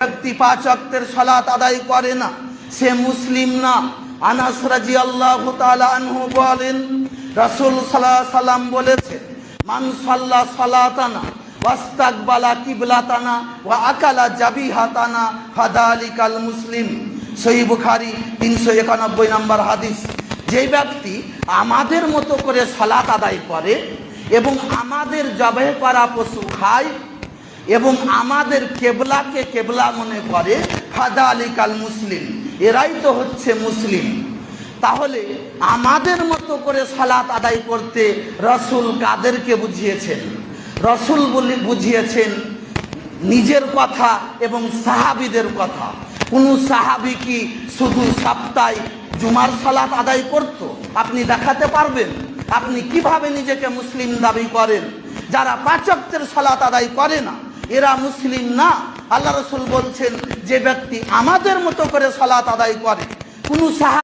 ব্যক্তি 5 ওয়াক্তের সালাত আদায় করে না সে মুসলিম না। আনাস রাদিয়াল্লাহু তাআলা আনহু বলেন, রাসূল সাল্লাল্লাহু আলাইহি সাল্লাম বলেছেন, মান সাল্লা সালাতানা ওয়াস্তাকবালা কিবলাতানা ওয়া আকালা জাবিহাতানা ফাদালিকাল মুসলিম। সহিহ বুখারী 391 নম্বর হাদিস। যে ব্যক্তি আমাদের মতো করে সালাত আদায় করে এবং আমাদের জবাহ করা পশু খায় এবং আমাদের কেবলাকে কেবলা মনে করে, ফাদালিকাল মুসলিম, এরাই তো হচ্ছে মুসলিম। তাহলে আমাদের মতো করে সালাত আদায় করতে রাসূল কাদেরকে বুঝিয়েছেন? রাসূল বুঝিয়েছেন নিজের কথা এবং সাহাবীদের কথা। কোন সাহাবী কি শুধু সপ্তাহে জুমার সালাত আদায় করত? আপনি দেখাতে পারবেন? আপনি কিভাবে নিজেকে মুসলিম দাবি করেন? যারা 5 ওয়াক্তের সালাত আদায় করে না এরা মুসলিম না। আল্লাহ রাসূল বলছেন, যে ব্যক্তি আমাদের মতো করে সালাত আদায় করে, কোন সাহাবী